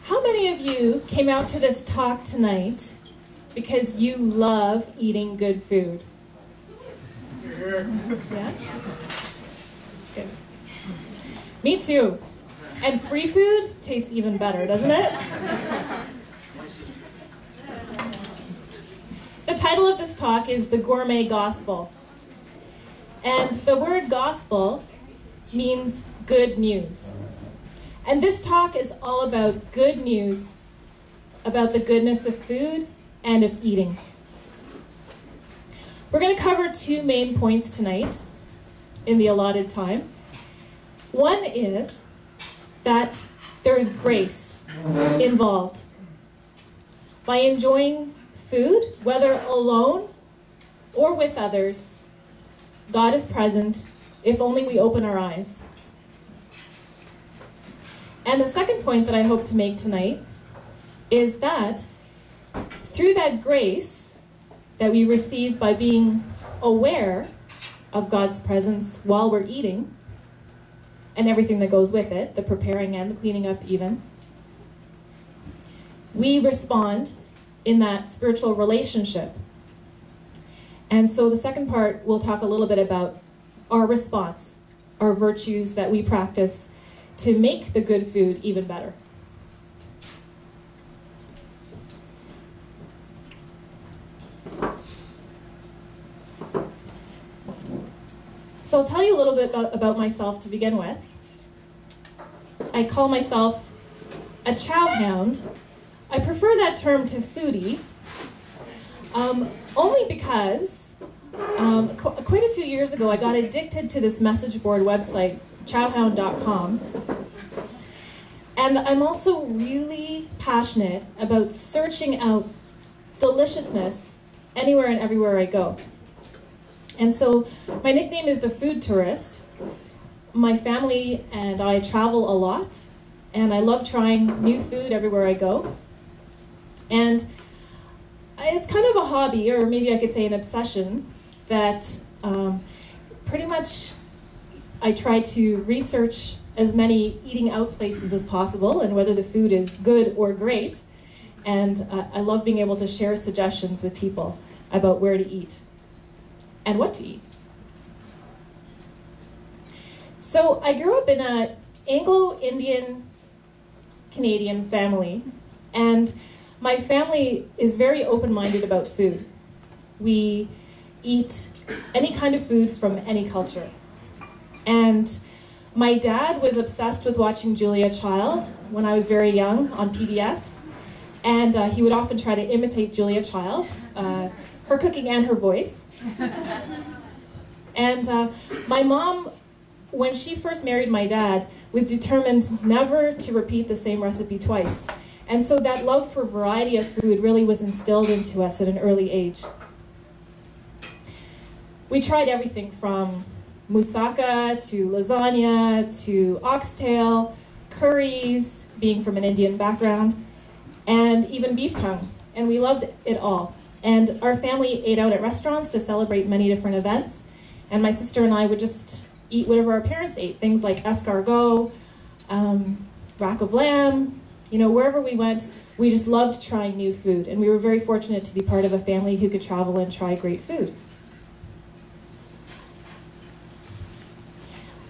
How many of you came out to this talk tonight because you love eating good food? Yeah? Good. Me too. And free food tastes even better, doesn't it? The title of this talk is The Gourmet Gospel. And the word gospel means good news. And this talk is all about good news, about the goodness of food and of eating. We're going to cover two main points tonight in the allotted time. One is that there is grace involved. By enjoying food, whether alone or with others, God is present if only we open our eyes. And the second point that I hope to make tonight is that through that grace that we receive by being aware of God's presence while we're eating, and everything that goes with it, the preparing and the cleaning up even, we respond in that spiritual relationship. And so the second part, we'll talk a little bit about our response, our virtues that we practice to make the good food even better. So I'll tell you a little bit about myself to begin with. I call myself a chow hound. I prefer that term to foodie, only because quite a few years ago I got addicted to this message board website, chowhound.com. And I'm also really passionate about searching out deliciousness anywhere and everywhere I go. And so my nickname is the food tourist. My family and I travel a lot, and I love trying new food everywhere I go. And it's kind of a hobby, or maybe I could say an obsession, that pretty much I try to research as many eating out places as possible and whether the food is good or great. And I love being able to share suggestions with people about where to eat and what to eat. So I grew up in an Anglo-Indian Canadian family, and my family is very open-minded about food. We eat any kind of food from any culture. And my dad was obsessed with watching Julia Child when I was very young on PBS, and he would often try to imitate Julia Child, her cooking and her voice. And my mom, when she first married my dad, was determined never to repeat the same recipe twice. And so that love for variety of food really was instilled into us at an early age. We tried everything from moussaka to lasagna to oxtail, curries, being from an Indian background, and even beef tongue. And we loved it all. And our family ate out at restaurants to celebrate many different events. And my sister and I would just eat whatever our parents ate, things like escargot, rack of lamb. You know, wherever we went, we just loved trying new food. And we were very fortunate to be part of a family who could travel and try great food.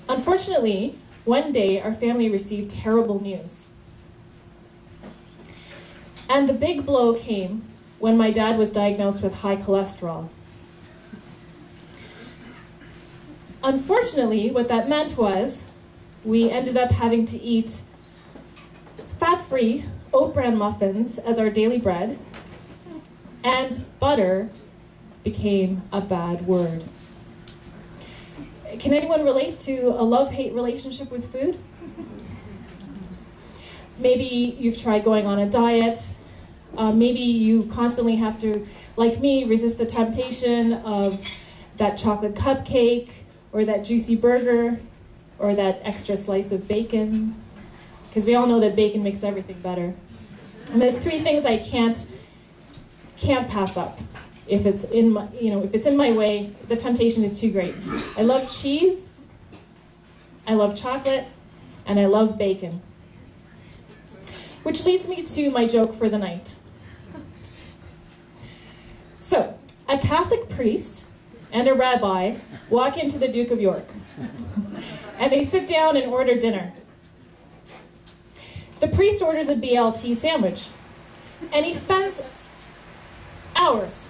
Unfortunately, one day our family received terrible news. And the big blow came when my dad was diagnosed with high cholesterol. Unfortunately, what that meant was we ended up having to eat fat-free oat bran muffins as our daily bread, and butter became a bad word. Can anyone relate to a love-hate relationship with food? Maybe you've tried going on a diet. Maybe you constantly have to, like me, resist the temptation of that chocolate cupcake, or that juicy burger, or that extra slice of bacon. Because we all know that bacon makes everything better. And there's three things I can't pass up. If it's in my, if it's in my way, the temptation is too great. I love cheese, I love chocolate, and I love bacon. Which leads me to my joke for the night. So, a Catholic priest and a rabbi walk into the Duke of York, and they sit down and order dinner. The priest orders a BLT sandwich, and he spends hours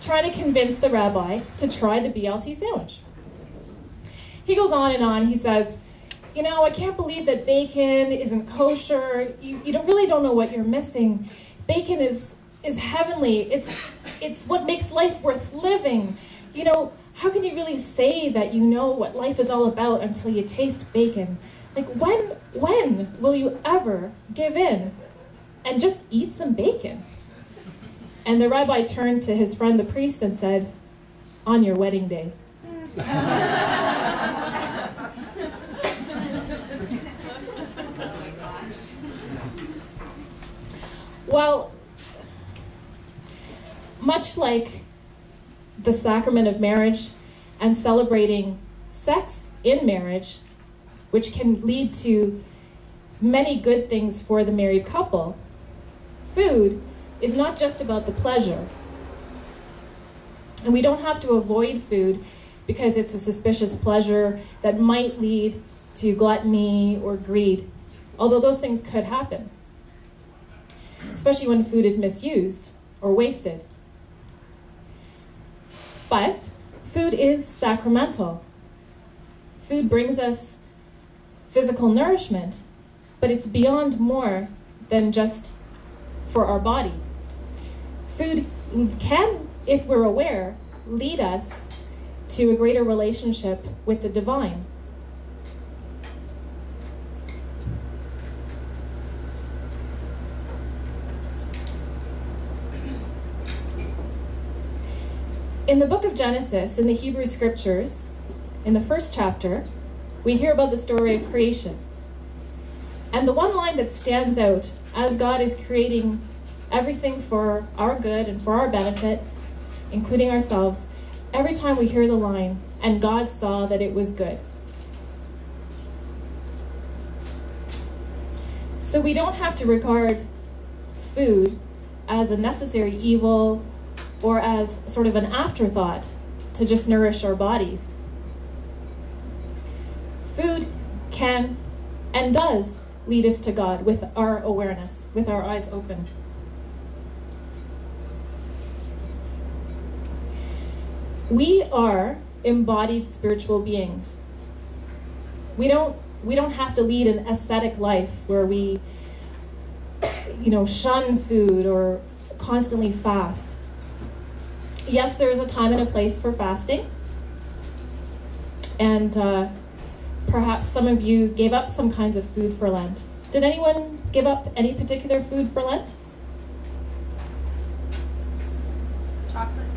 trying to convince the rabbi to try the BLT sandwich. He goes on and on. He says, you know, I can't believe that bacon isn't kosher. You really don't know what you're missing. Bacon is heavenly. It's what makes life worth living. You know, how can you really say that you know what life is all about until you taste bacon? Like, when will you ever give in and just eat some bacon? And the rabbi turned to his friend the priest and said, on your wedding day. Well, much like the sacrament of marriage and celebrating sex in marriage, which can lead to many good things for the married couple, food is not just about the pleasure. And we don't have to avoid food because it's a suspicious pleasure that might lead to gluttony or greed, although those things could happen, especially when food is misused or wasted. But food is sacramental. Food brings us physical nourishment, but it's beyond more than just for our body. Food can, if we're aware, lead us to a greater relationship with the divine. In the book of Genesis, in the Hebrew scriptures, in the first chapter, we hear about the story of creation. And the one line that stands out as God is creating everything for our good and for our benefit, including ourselves, every time we hear the line, and God saw that it was good. So we don't have to regard food as a necessary evil or as sort of an afterthought to just nourish our bodies. Food can and does lead us to God with our awareness, with our eyes open. We are embodied spiritual beings. We don't have to lead an ascetic life where we, shun food or constantly fast. Yes, there's a time and a place for fasting. And perhaps some of you gave up some kinds of food for Lent. Did anyone give up any particular food for Lent? Chocolate.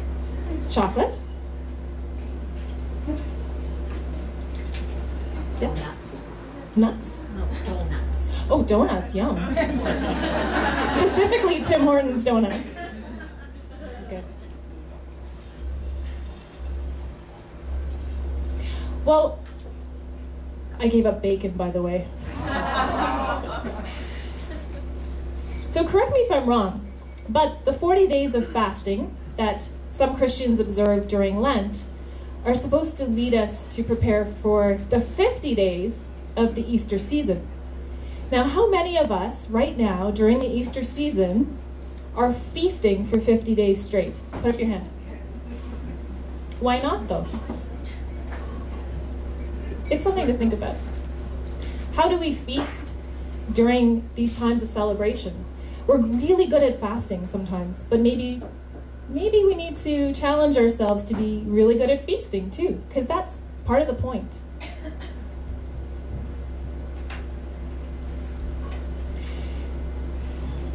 Chocolate? Yeah. Nuts. Nuts? No, donuts. Oh, donuts, yum. Specifically Tim Hortons donuts. Good. Well, I gave up bacon, by the way. So correct me if I'm wrong, but the 40 days of fasting that some Christians observe during Lent are supposed to lead us to prepare for the 50 days of the Easter season. Now, how many of us right now during the Easter season are feasting for 50 days straight? Put up your hand. Why not, though? It's something to think about. How do we feast during these times of celebration? We're really good at fasting sometimes, but maybe we need to challenge ourselves to be really good at feasting too, because that's part of the point.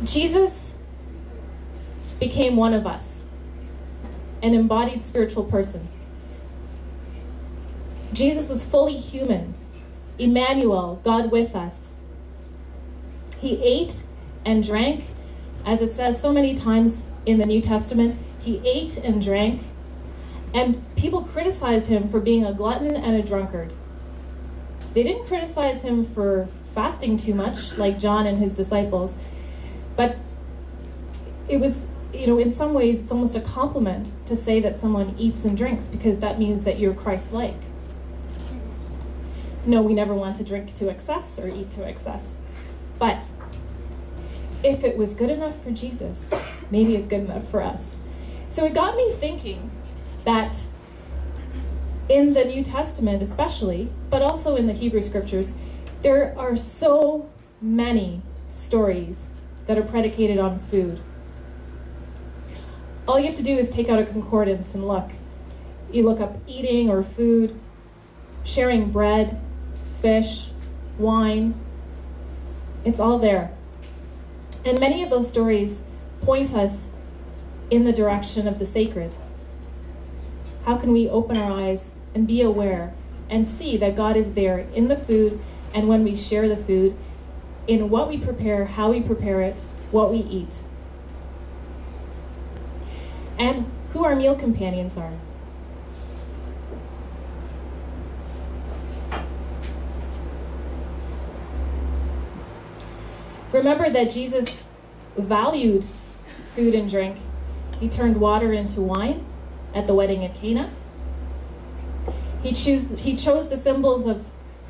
Jesus became one of us, an embodied spiritual person. Jesus was fully human, Emmanuel, God with us. He ate and drank, as it says so many times in the New Testament. He ate and drank, and people criticized him for being a glutton and a drunkard. They didn't criticize him for fasting too much, like John and his disciples. But it was, in some ways, it's almost a compliment to say that someone eats and drinks, because that means that you're Christ-like. No, we never want to drink to excess or eat to excess. But if it was good enough for Jesus, maybe it's good enough for us. So it got me thinking that in the New Testament especially, but also in the Hebrew Scriptures, there are so many stories that are predicated on food. All you have to do is take out a concordance and look. You look up eating or food, sharing bread, fish, wine. It's all there. And many of those stories point us in the direction of the sacred. How can we open our eyes and be aware and see that God is there in the food and when we share the food, in what we prepare, how we prepare it, what we eat, and who our meal companions are. Remember that Jesus valued food and drink. He turned water into wine at the wedding at Cana. He chose the symbols of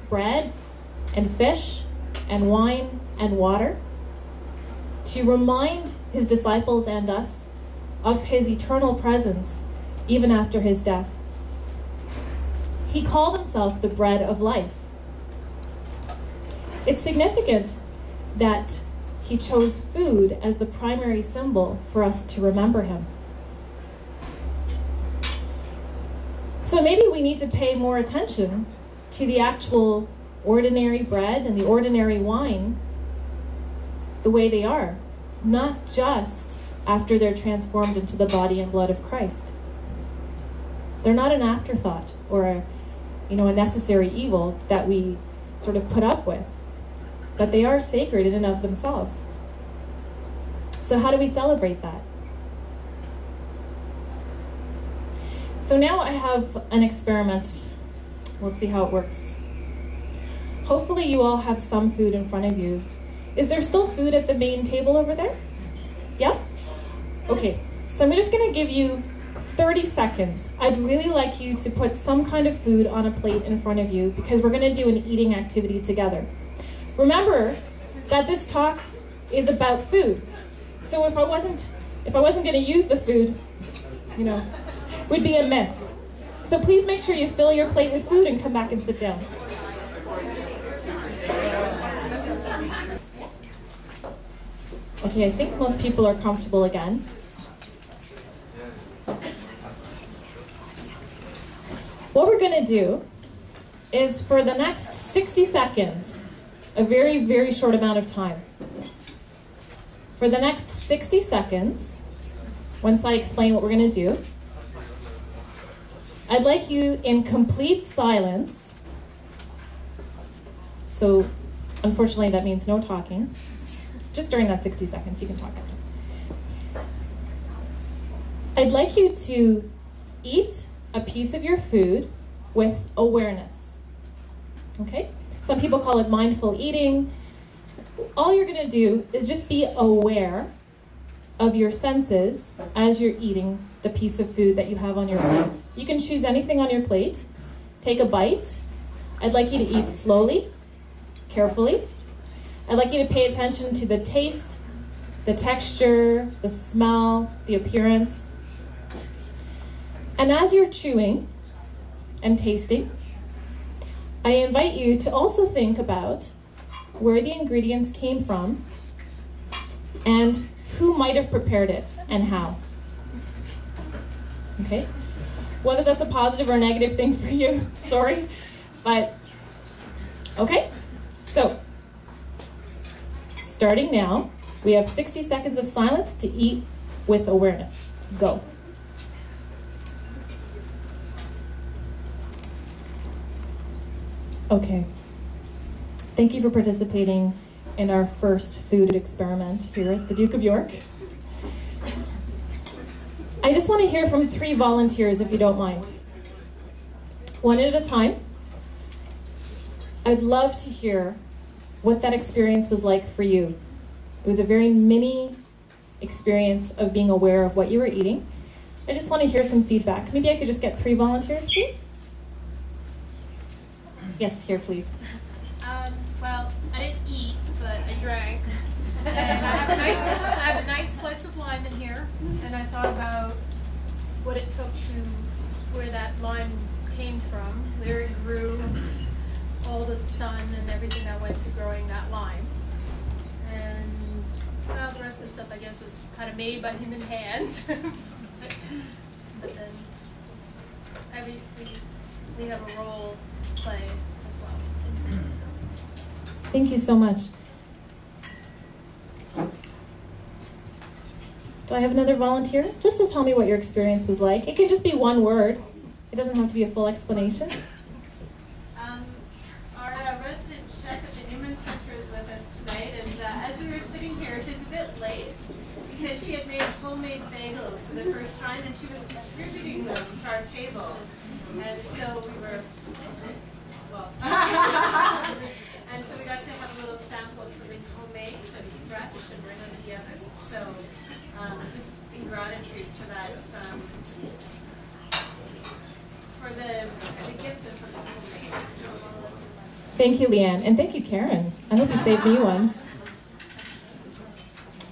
bread and fish and wine and water to remind his disciples and us of his eternal presence even after his death. He called himself the bread of life. It's significant that he chose food as the primary symbol for us to remember him. So maybe we need to pay more attention to the actual ordinary bread and the ordinary wine the way they are, not just after they're transformed into the body and blood of Christ. They're not an afterthought or a necessary evil that we sort of put up with, but they are sacred in and of themselves. So how do we celebrate that? So now I have an experiment. We'll see how it works. Hopefully you all have some food in front of you. Is there still food at the main table over there? Yeah? Okay, so I'm just going to give you 30 seconds. I'd really like you to put some kind of food on a plate in front of you because we're going to do an eating activity together. Remember that this talk is about food. So if I wasn't going to use the food, would be a miss. So please make sure you fill your plate with food and come back and sit down. Okay, I think most people are comfortable again. What we're going to do is for the next 60 seconds, a very, very short amount of time. For the next 60 seconds, once I explain what we're going to do, I'd like you in complete silence. So, unfortunately, that means no talking. Just during that 60 seconds, you can talk. I'd like you to eat a piece of your food with awareness. Okay? Some people call it mindful eating. All you're going to do is just be aware of your senses as you're eating the piece of food that you have on your plate. You can choose anything on your plate. Take a bite. I'd like you to eat slowly, carefully. I'd like you to pay attention to the taste, the texture, the smell, the appearance. And as you're chewing and tasting, I invite you to also think about where the ingredients came from and who might have prepared it and how. Okay? Whether that's a positive or negative thing for you, sorry, but okay? So, starting now, we have 60 seconds of silence to eat with awareness. Go. Okay. Thank you for participating in our first food experiment here at the Duke of York. I just want to hear from 3 volunteers, if you don't mind. One at a time. I'd love to hear what that experience was like for you. It was a very mini experience of being aware of what you were eating. I just want to hear some feedback. Maybe I could just get 3 volunteers, please? Yes, here, please. Well, I didn't eat, but I drank. And I have a nice slice of lime in here. And I thought about what it took to where that lime came from, where it grew, all the sun and everything that went to growing that lime. And well, the rest of the stuff, I guess, was kind of made by human hands. But then we have a role to play as well. Thank you so much. Do I have another volunteer? Just to tell me what your experience was like. It can just be one word. It doesn't have to be a full explanation. Our resident chef at the Newman Center is with us tonight, and as we were sitting here, she was a bit late because she had made homemade bagels for the first time, and she was distributing them to our table. And so we were, well, and so we got to have a little sample of something homemade and fresh and right out of the oven. So just in gratitude for that, for the gift of something homemade. Thank you, Leanne. And thank you, Karen. I hope you saved me one.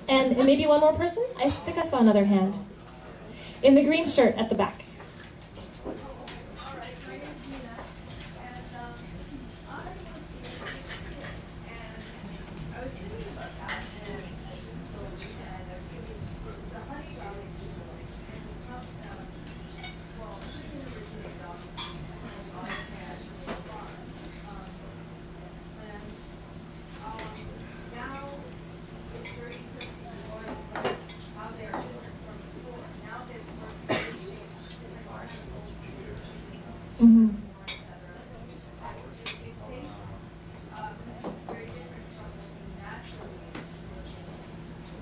And maybe one more person? I think I saw another hand. In the green shirt at the back. Mm-hmm.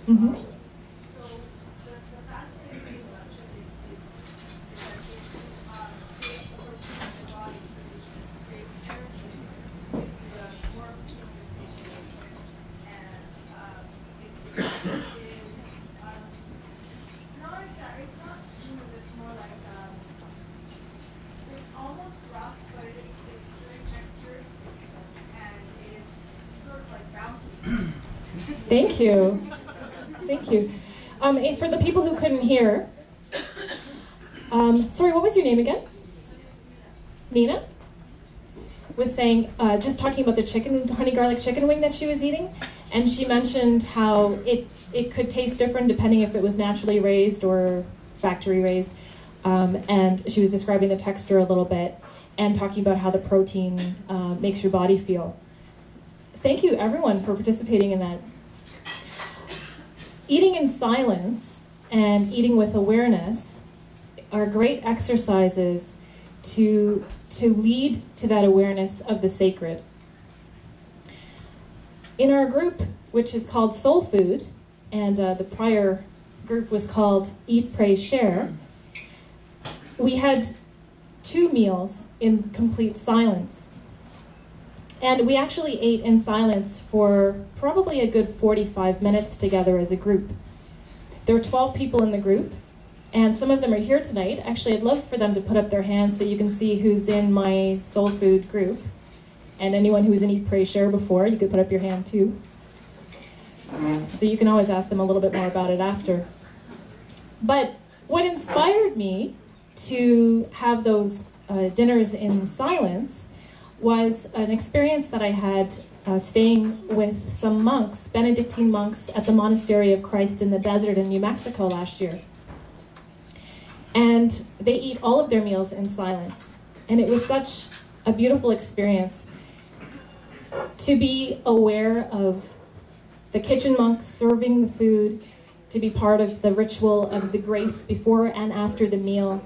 Mm-hmm. Thank you. Thank you. And for the people who couldn't hear, sorry, what was your name again? Nina? Was saying, just talking about the honey garlic chicken wing that she was eating, and she mentioned how it could taste different depending if it was naturally raised or factory raised, and she was describing the texture a little bit and talking about how the protein makes your body feel. Thank you, everyone, for participating in that. Eating in silence and eating with awareness are great exercises to lead to that awareness of the sacred. In our group, which is called Soul Food, and the prior group was called Eat, Pray, Share, we had 2 meals in complete silence. And we actually ate in silence for probably a good 45 minutes together as a group. There were 12 people in the group, and some of them are here tonight. Actually, I'd love for them to put up their hands so you can see who's in my Soul Food group. And anyone who was in Eat, Pray, Share before, you could put up your hand too. So you can always ask them a little bit more about it after. But what inspired me to have those dinners in silence was an experience that I had staying with some monks, Benedictine monks, at the Monastery of Christ in the Desert in New Mexico last year. And they eat all of their meals in silence. And it was such a beautiful experience to be aware of the kitchen monks serving the food, to be part of the ritual of the grace before and after the meal,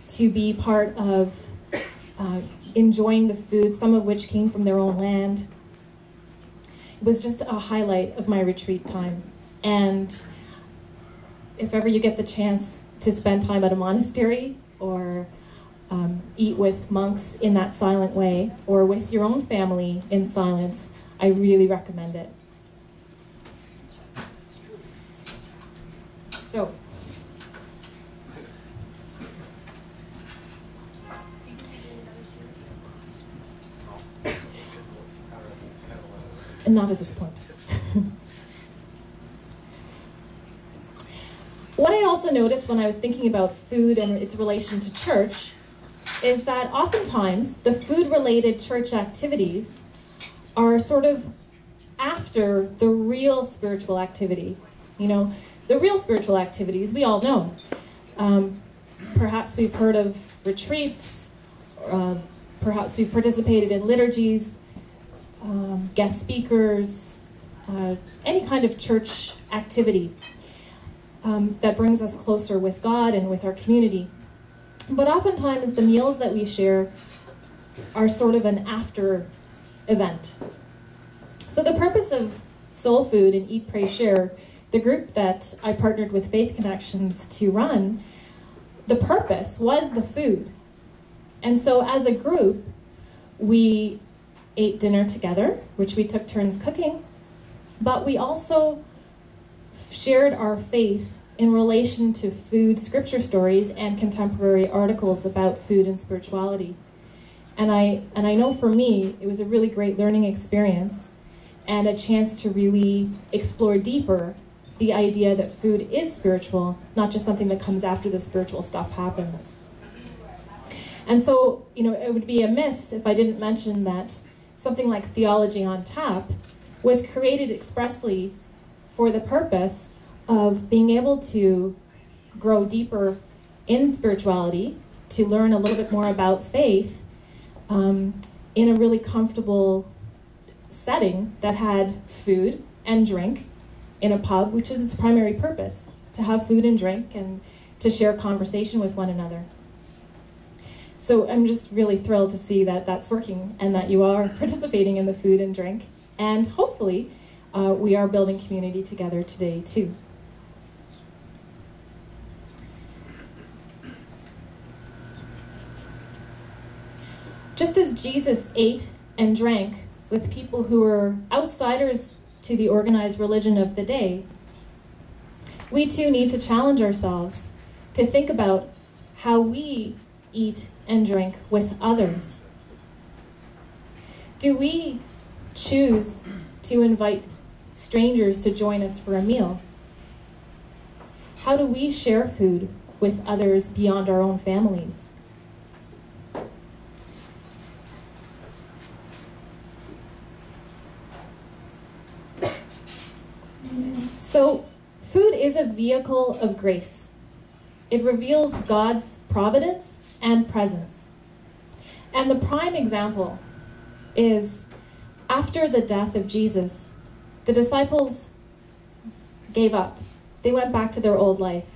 to be part of enjoying the food, some of which came from their own land. It was just a highlight of my retreat time. And if ever you get the chance to spend time at a monastery or eat with monks in that silent way, or with your own family in silence, I really recommend it. So, and not at this point. What I also noticed when I was thinking about food and its relation to church is that oftentimes the food-related church activities are sort of after the real spiritual activity. You know, the real spiritual activities we all know. Perhaps we've heard of retreats, perhaps we've participated in liturgies, guest speakers, any kind of church activity that brings us closer with God and with our community. But oftentimes the meals that we share are sort of an after event. So the purpose of Soul Food and Eat, Pray, Share, the group that I partnered with Faith Connections to run, the purpose was the food. And so as a group, we ate dinner together, which we took turns cooking, but we also shared our faith in relation to food scripture stories and contemporary articles about food and spirituality. And I know for me, it was a really great learning experience and a chance to really explore deeper the idea that food is spiritual, not just something that comes after the spiritual stuff happens. And so, you know, it would be amiss if I didn't mention that something like Theology on Tap was created expressly for the purpose of being able to grow deeper in spirituality, to learn a little bit more about faith in a really comfortable setting that had food and drink in a pub, which is its primary purpose, to have food and drink and to share conversation with one another. So I'm just really thrilled to see that that's working and that you are participating in the food and drink. And hopefully we are building community together today too. Just as Jesus ate and drank with people who were outsiders to the organized religion of the day, we too need to challenge ourselves to think about how we eat and drink with others. Do we choose to invite strangers to join us for a meal? How do we share food with others beyond our own families? So, food is a vehicle of grace. It reveals God's providence and presence. And the prime example is after the death of Jesus, the disciples gave up. They went back to their old life.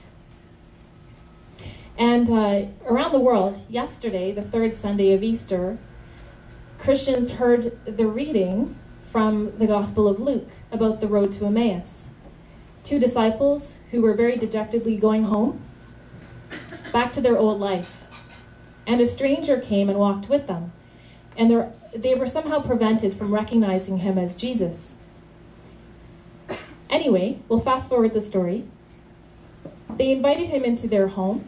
And around the world, yesterday, the third Sunday of Easter, Christians heard the reading from the Gospel of Luke about the road to Emmaus. Two disciples who were very dejectedly going home, back to their old life. And a stranger came and walked with them. And they were somehow prevented from recognizing him as Jesus. Anyway, we'll fast forward the story. They invited him into their home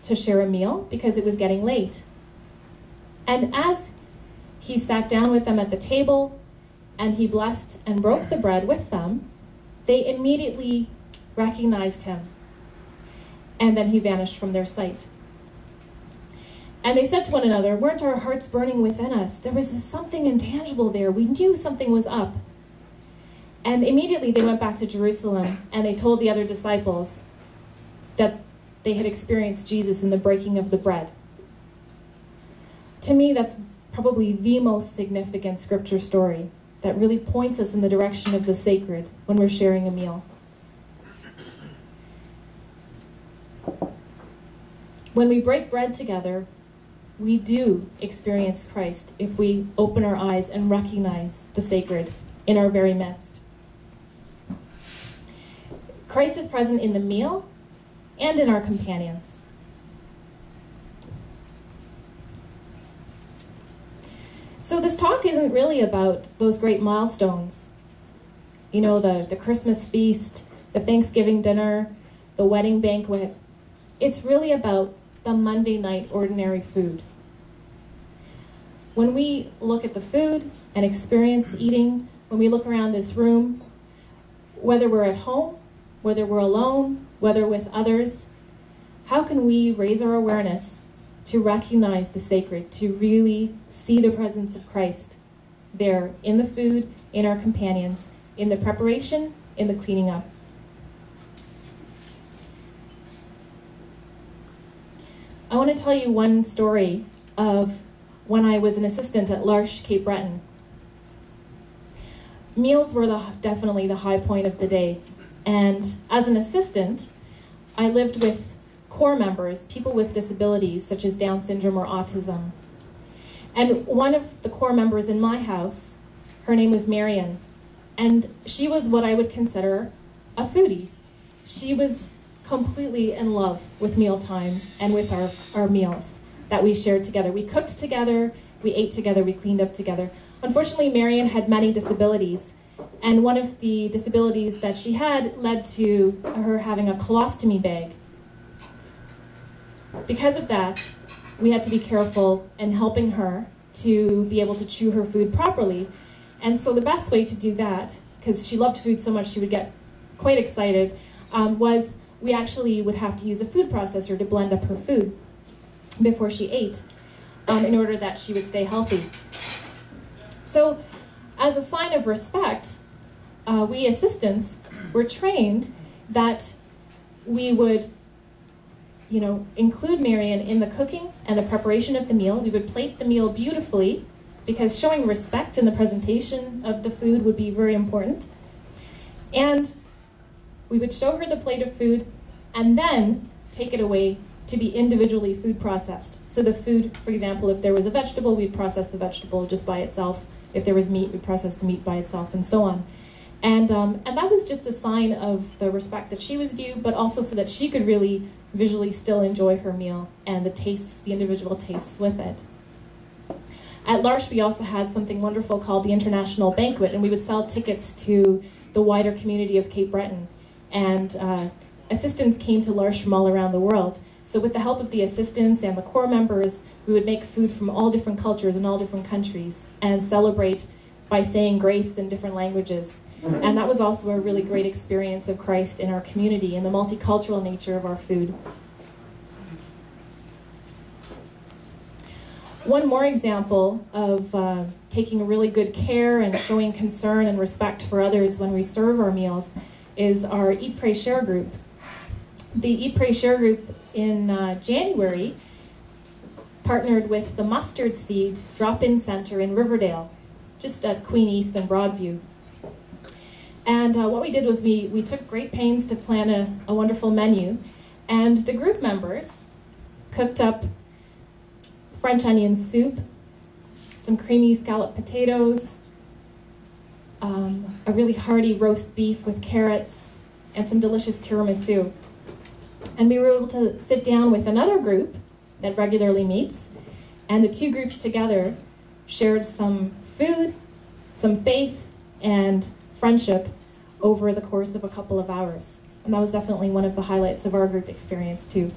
to share a meal because it was getting late. And as he sat down with them at the table and he blessed and broke the bread with them, they immediately recognized him. And then he vanished from their sight. And they said to one another, "Weren't our hearts burning within us? There was something intangible there. We knew something was up." And immediately they went back to Jerusalem and they told the other disciples that they had experienced Jesus in the breaking of the bread. To me, that's probably the most significant scripture story that really points us in the direction of the sacred when we're sharing a meal. When we break bread together, we do experience Christ if we open our eyes and recognize the sacred in our very midst. Christ is present in the meal and in our companions. So this talk isn't really about those great milestones. You know, the Christmas feast, the Thanksgiving dinner, the wedding banquet. It's really about the Monday night ordinary food. When we look at the food and experience eating, when we look around this room, whether we're at home, whether we're alone, whether with others, how can we raise our awareness to recognize the sacred, to really see the presence of Christ there in the food, in our companions, in the preparation, in the cleaning up? I want to tell you one story of when I was an assistant at L'Arche, Cape Breton. Meals were definitely the high point of the day. And as an assistant, I lived with core members, people with disabilities such as Down syndrome or autism. And one of the core members in my house, her name was Marion, and she was what I would consider a foodie. She was completely in love with mealtime and with our meals that we shared together. We cooked together, we ate together, we cleaned up together. Unfortunately, Marion had many disabilities, and one of the disabilities that she had led to her having a colostomy bag. Because of that, we had to be careful in helping her to be able to chew her food properly. And so the best way to do that, because she loved food so much she would get quite excited, was we actually would have to use a food processor to blend up her food before she ate in order that she would stay healthy. So as a sign of respect, we assistants were trained that we would include Marion in the cooking and the preparation of the meal. We would plate the meal beautifully because showing respect in the presentation of the food would be very important. And we would show her the plate of food and then take it away to be individually food processed. So the food, for example, if there was a vegetable, we'd process the vegetable just by itself. If there was meat, we'd process the meat by itself, and so on. And that was just a sign of the respect that she was due, but also so that she could really visually still enjoy her meal and the tastes, the individual tastes with it. At L'Arche, we also had something wonderful called the International Banquet, and we would sell tickets to the wider community of Cape Breton. And assistants came to L'Arche from all around the world. So with the help of the assistants and the core members, we would make food from all different cultures and all different countries and celebrate by saying grace in different languages. And that was also a really great experience of Christ in our community and the multicultural nature of our food. One more example of taking really good care and showing concern and respect for others when we serve our meals is our Eat, Pray, Share group. The Eat, Pray, Share group in January partnered with the Mustard Seed Drop-In Center in Riverdale, just at Queen East and Broadview. And what we did was we took great pains to plan a wonderful menu, and the group members cooked up French onion soup, some creamy scalloped potatoes, a really hearty roast beef with carrots, and some delicious tiramisu. And we were able to sit down with another group that regularly meets, and the two groups together shared some food, some faith, and friendship over the course of a couple of hours. And that was definitely one of the highlights of our group experience too.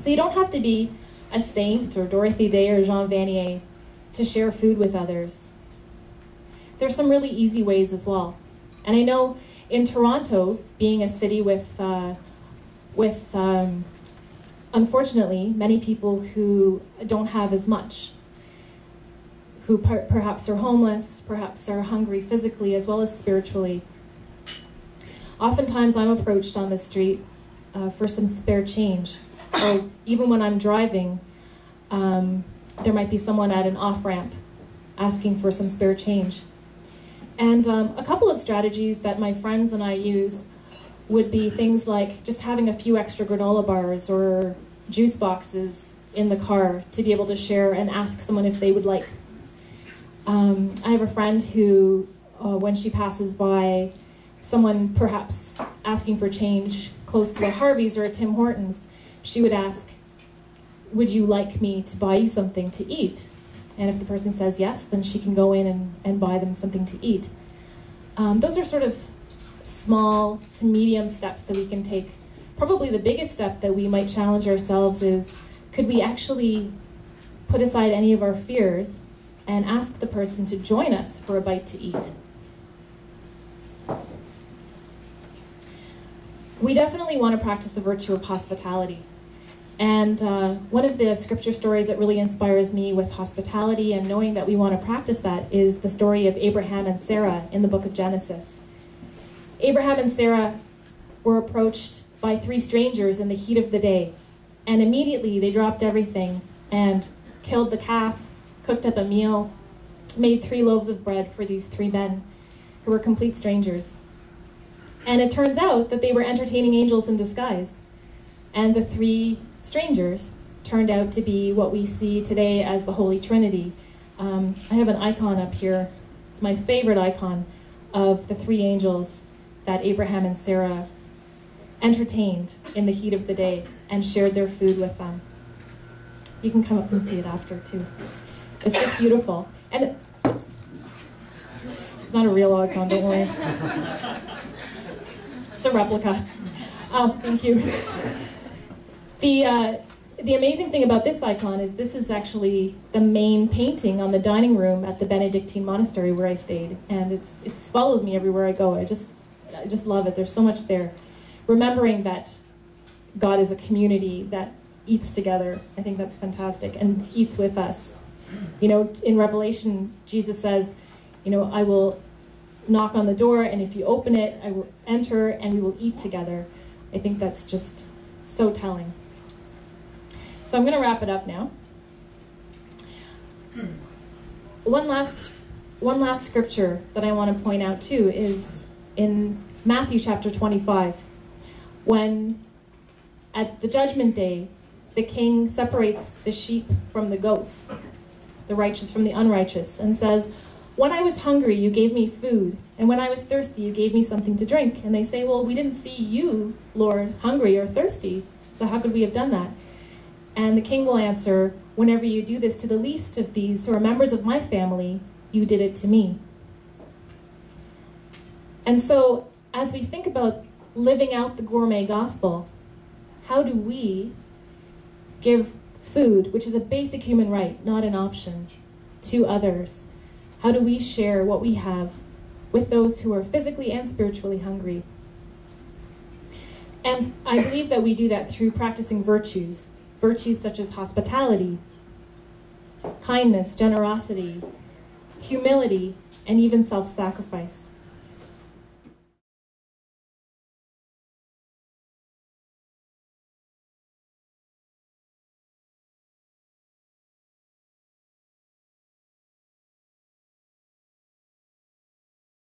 So you don't have to be a saint or Dorothy Day or Jean Vanier to share food with others. There's some really easy ways as well. And I know in Toronto, being a city with unfortunately, many people who don't have as much, who perhaps are homeless, perhaps are hungry physically as well as spiritually. Oftentimes I'm approached on the street for some spare change. Or even when I'm driving, there might be someone at an off-ramp asking for some spare change. And a couple of strategies that my friends and I use would be things like just having a few extra granola bars or juice boxes in the car to be able to share and ask someone if they would like. I have a friend who, when she passes by someone perhaps asking for change close to a Harvey's or a Tim Hortons, she would ask, would you like me to buy you something to eat? And if the person says yes, then she can go in and buy them something to eat. Those are sort of small to medium steps that we can take. Probably the biggest step that we might challenge ourselves is, could we actually put aside any of our fears and ask the person to join us for a bite to eat? We definitely want to practice the virtue of hospitality. And one of the scripture stories that really inspires me with hospitality and knowing that we want to practice that is the story of Abraham and Sarah in the book of Genesis. Abraham and Sarah were approached by 3 strangers in the heat of the day, and immediately they dropped everything and killed the calf, cooked up a meal, made 3 loaves of bread for these 3 men who were complete strangers. And it turns out that they were entertaining angels in disguise. And the 3 strangers turned out to be what we see today as the Holy Trinity. I have an icon up here. It's my favorite icon of the 3 angels that Abraham and Sarah entertained in the heat of the day and shared their food with them. You can come up and see it after, too. It's just beautiful. And it's not a real icon, don't worry. It's a replica. Oh, thank you. The amazing thing about this icon is this is actually the main painting on the dining room at the Benedictine monastery where I stayed, and it follows me everywhere I go. I just love it. There's so much there. Remembering that God is a community that eats together, I think that's fantastic, and eats with us. You know, in Revelation, Jesus says, you know, I will knock on the door, and if you open it, I will enter, and we will eat together. I think that's just so telling. So I'm going to wrap it up now. One last scripture that I want to point out too is in Matthew chapter 25, when at the judgment day, the king separates the sheep from the goats, the righteous from the unrighteous, and says, when I was hungry, you gave me food, and when I was thirsty, you gave me something to drink. And they say, well, we didn't see you, Lord, hungry or thirsty, so how could we have done that? And the king will answer, whenever you do this to the least of these who are members of my family, you did it to me. And so, as we think about living out the gourmet gospel, how do we give food, which is a basic human right, not an option, to others? How do we share what we have with those who are physically and spiritually hungry? And I believe that we do that through practicing virtues such as hospitality, kindness, generosity, humility, and even self-sacrifice.